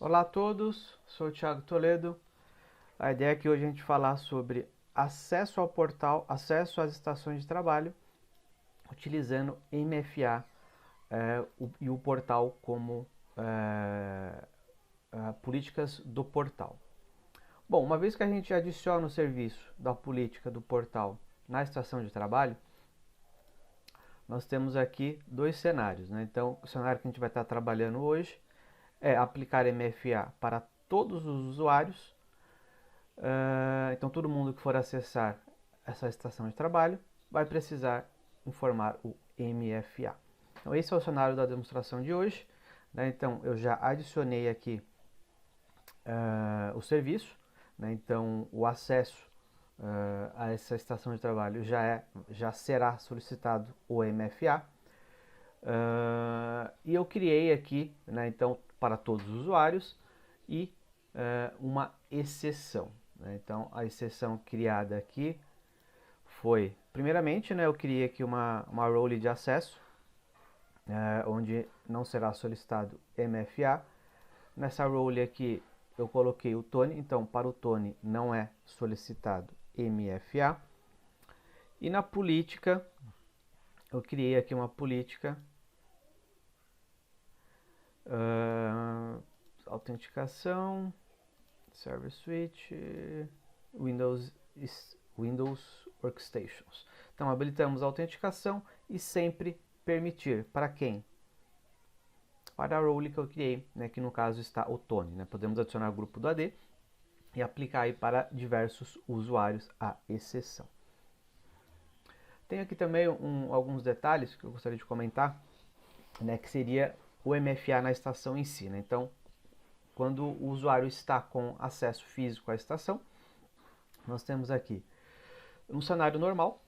Olá a todos, sou o Thiago Toledo. A ideia é que hoje a gente falar sobre acesso ao portal, acesso às estações de trabalho, utilizando MFA e o portal como políticas do portal. Bom, uma vez que a gente adiciona o serviço da política do portal na estação de trabalho, nós temos aqui dois cenários, né? Então, o cenário que a gente vai estar trabalhando hoje é aplicar MFA para todos os usuários. Então, todo mundo que for acessar essa estação de trabalho vai precisar informar o MFA. Então, esse é o cenário da demonstração de hoje, né? Então, eu já adicionei aqui o serviço, né? Então, o acesso a essa estação de trabalho já será solicitado o MFA. E eu criei aqui, né, então, para todos os usuários e uma exceção, né? Então, a exceção criada aqui foi, primeiramente, né, eu criei aqui uma role de acesso, onde não será solicitado MFA. Nessa role aqui eu coloquei o Tony, então para o Tony não é solicitado MFA. E na política, eu criei aqui uma política autenticação, Server Switch, Windows Workstations. Então habilitamos a autenticação e sempre permitir para quem? Para a role que eu criei, né, que no caso está o Tony, né? Podemos adicionar o grupo do AD e aplicar aí para diversos usuários a exceção. Tem aqui também alguns detalhes que eu gostaria de comentar, né, que seria o MFA na estação em si, né? Então, quando o usuário está com acesso físico à estação, nós temos aqui um cenário normal,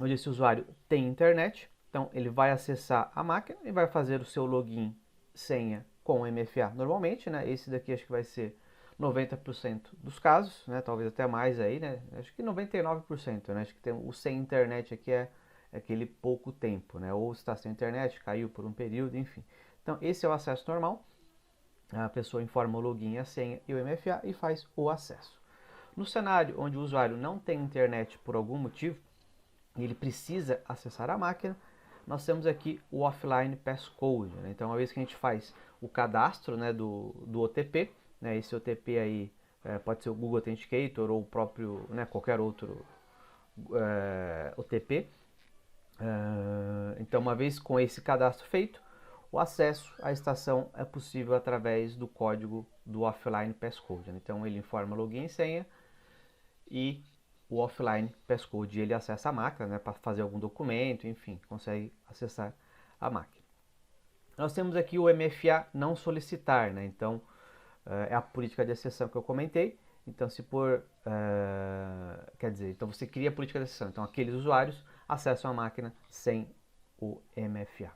onde esse usuário tem internet, então ele vai acessar a máquina e vai fazer o seu login, senha com o MFA normalmente, né? Esse daqui acho que vai ser 90% dos casos, né? Talvez até mais aí, né? Acho que 99%, né? Acho que tem o sem internet aqui é aquele pouco tempo, né? Ou está sem internet, caiu por um período, enfim. Então esse é o acesso normal. A pessoa informa o login, a senha e o MFA e faz o acesso. No cenário onde o usuário não tem internet por algum motivo, e ele precisa acessar a máquina, nós temos aqui o offline passcode, né? Então, uma vez que a gente faz o cadastro, né, do OTP, né, esse OTP aí pode ser o Google Authenticator ou o próprio, né, qualquer outro OTP. Então, uma vez com esse cadastro feito, o acesso à estação é possível através do código do offline passcode, né? Então, ele informa login e senha e o offline passcode, ele acessa a máquina, né, para fazer algum documento, enfim, consegue acessar a máquina. Nós temos aqui o MFA não solicitar, né? Então é a política de exceção que eu comentei. Então se por, quer dizer, então você cria a política de exceção, então aqueles usuários acessam a máquina sem o MFA.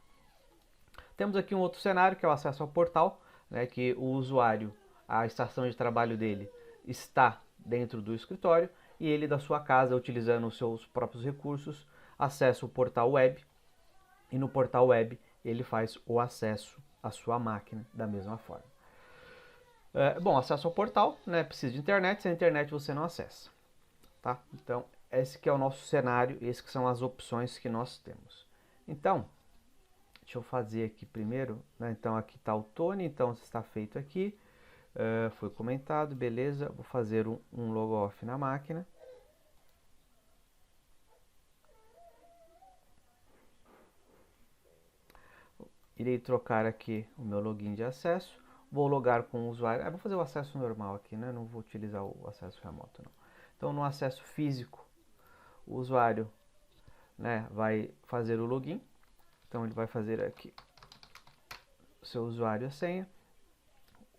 Temos aqui um outro cenário que é o acesso ao portal, né, que o usuário, a estação de trabalho dele está dentro do escritório e ele da sua casa, utilizando os seus próprios recursos, acessa o portal web e no portal web ele faz o acesso à sua máquina da mesma forma. Bom, acesso ao portal, né, precisa de internet, sem internet você não acessa, tá? Então, esse que é o nosso cenário, esses que são as opções que nós temos. Então, deixa eu fazer aqui primeiro, né? Então aqui está o Tony, então está feito aqui. Foi comentado, beleza. Vou fazer um logoff na máquina. Irei trocar aqui o meu login de acesso. Vou logar com o usuário. Vou fazer o acesso normal aqui, né? Não vou utilizar o acesso remoto, não. Então, no acesso físico, o usuário, né, vai fazer o login. Então, ele vai fazer aqui o seu usuário e a senha.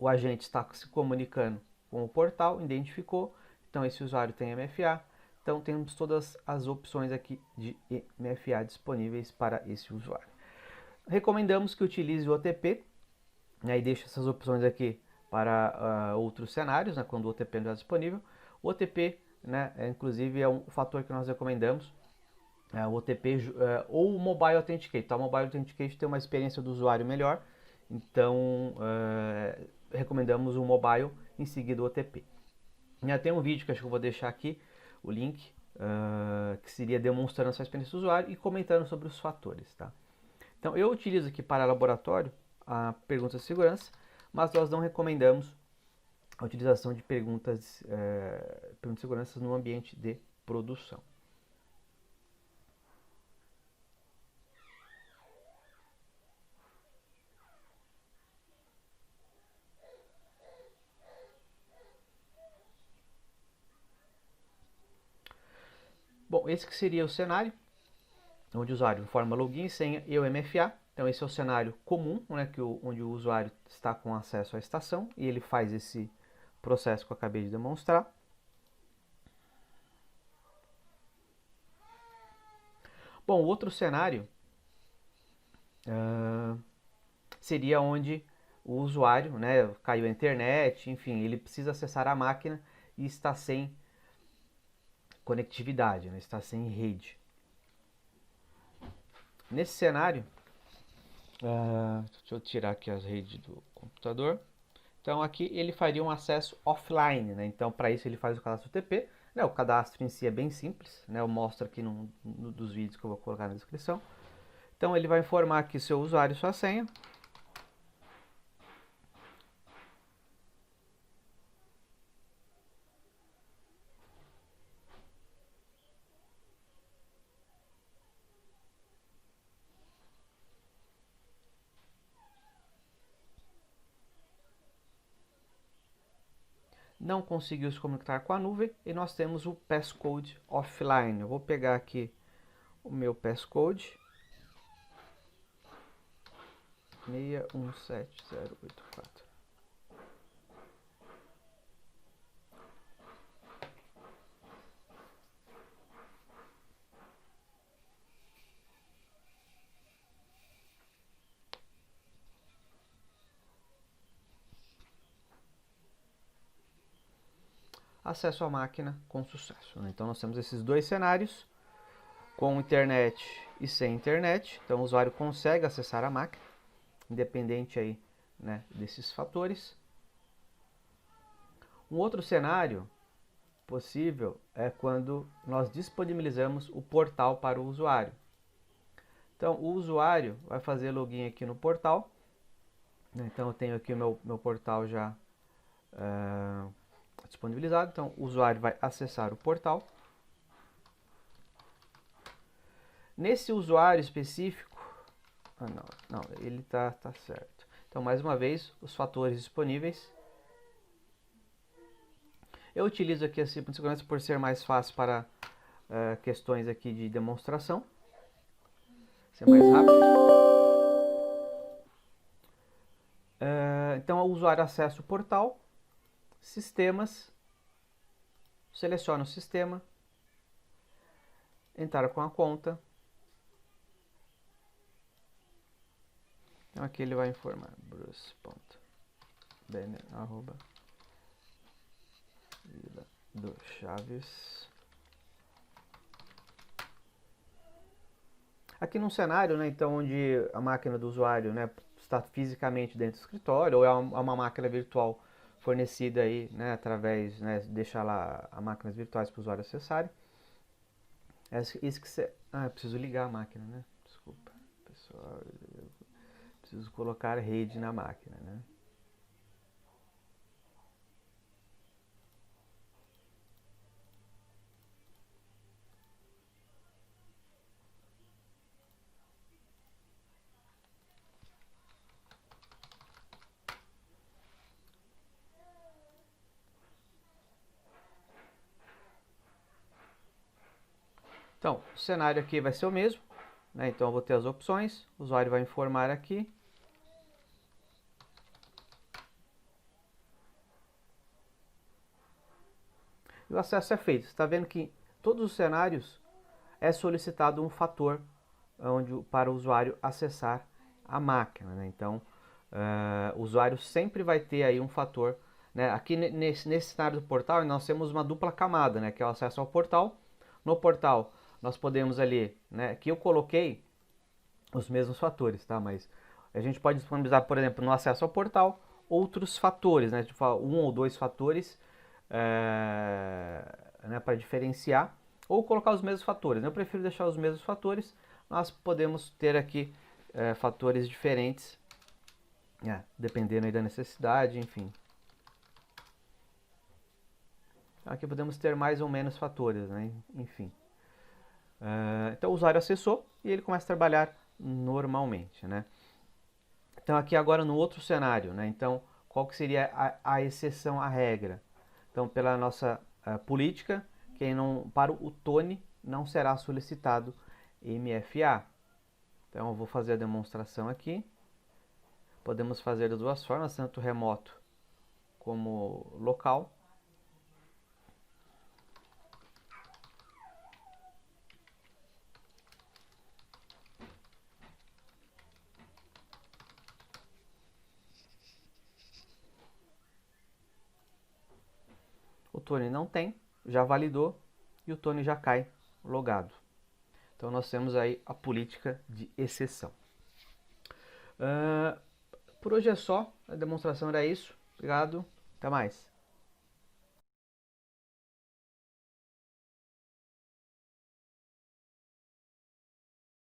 O agente está se comunicando com o portal, identificou. Então, esse usuário tem MFA. Então, temos todas as opções aqui de MFA disponíveis para esse usuário. Recomendamos que utilize o OTP, né, e deixe essas opções aqui para outros cenários, né, quando o OTP não está disponível. O OTP né? Inclusive é um fator que nós recomendamos, o OTP ou o Mobile Authenticate. Tá? O Mobile Authenticate tem uma experiência do usuário melhor, então recomendamos o Mobile em seguida o OTP. Tem um vídeo que acho que eu vou deixar aqui, o link, que seria demonstrando essa experiência do usuário e comentando sobre os fatores. Tá? Então eu utilizo aqui para laboratório a pergunta de segurança, mas nós não recomendamos a utilização de perguntas de segurança no ambiente de produção. Bom, esse que seria o cenário, onde o usuário informa login, senha e o MFA. Então esse é o cenário comum, né, onde o usuário está com acesso à estação e ele faz esse processo que eu acabei de demonstrar. Bom, o outro cenário seria onde o usuário, né, caiu a internet, enfim, ele precisa acessar a máquina e está sem conectividade, né, está sem rede. Nesse cenário, deixa eu tirar aqui as redes do computador. Então aqui ele faria um acesso offline, né? Então para isso ele faz o cadastro UTP. Né? O cadastro em si é bem simples, né? Eu mostro aqui num dos vídeos que eu vou colocar na descrição. Então ele vai informar aqui seu usuário e sua senha. Não conseguiu se conectar com a nuvem e nós temos o passcode offline. Eu vou pegar aqui o meu passcode 617084. Acesso à máquina com sucesso. Então nós temos esses dois cenários, com internet e sem internet. Então o usuário consegue acessar a máquina, independente aí, né, desses fatores. Um outro cenário possível é quando nós disponibilizamos o portal para o usuário. Então o usuário vai fazer login aqui no portal. Então eu tenho aqui o meu portal já disponibilizado. Então o usuário vai acessar o portal. Nesse usuário específico, não, ele tá certo. Então mais uma vez os fatores disponíveis. Eu utilizo aqui a cifra de segurança por ser mais fácil para questões aqui de demonstração. Ser mais rápido. Então o usuário acessa o portal, sistemas, seleciona o sistema, entrar com a conta. Então aqui ele vai informar bruce.bene@vila-do-chaves. Aqui num cenário, né, então, onde a máquina do usuário, né, está fisicamente dentro do escritório, ou é uma máquina virtual fornecida aí, né, através, né, deixar lá as máquinas virtuais para o usuário acessarem. Isso que você... eu preciso ligar a máquina, né? Desculpa, pessoal, eu preciso colocar rede na máquina, né? Então, o cenário aqui vai ser o mesmo, né? Então eu vou ter as opções, o usuário vai informar aqui. E o acesso é feito. Você está vendo que em todos os cenários é solicitado um fator para o usuário acessar a máquina, né? Então, o usuário sempre vai ter aí um fator, né? Aqui nesse cenário do portal nós temos uma dupla camada, né? Que é o acesso ao portal. No portal nós podemos ali, né? Aqui eu coloquei os mesmos fatores, tá? Mas a gente pode disponibilizar, por exemplo, no acesso ao portal, outros fatores, né? Tipo, um ou dois fatores né, para diferenciar, ou colocar os mesmos fatores. Eu prefiro deixar os mesmos fatores. Nós podemos ter aqui fatores diferentes, dependendo aí da necessidade, enfim. Aqui podemos ter mais ou menos fatores, né? Enfim. Então o usuário acessou e ele começa a trabalhar normalmente, né? Então aqui agora no outro cenário, né? Então qual que seria a exceção à regra? Então pela nossa política, para o Tony não será solicitado MFA. Então eu vou fazer a demonstração aqui. Podemos fazer de duas formas, tanto remoto como local. O Tony não tem, já validou e o Tony já cai logado. Então nós temos aí a política de exceção. Por hoje é só, a demonstração era isso. Obrigado, até mais.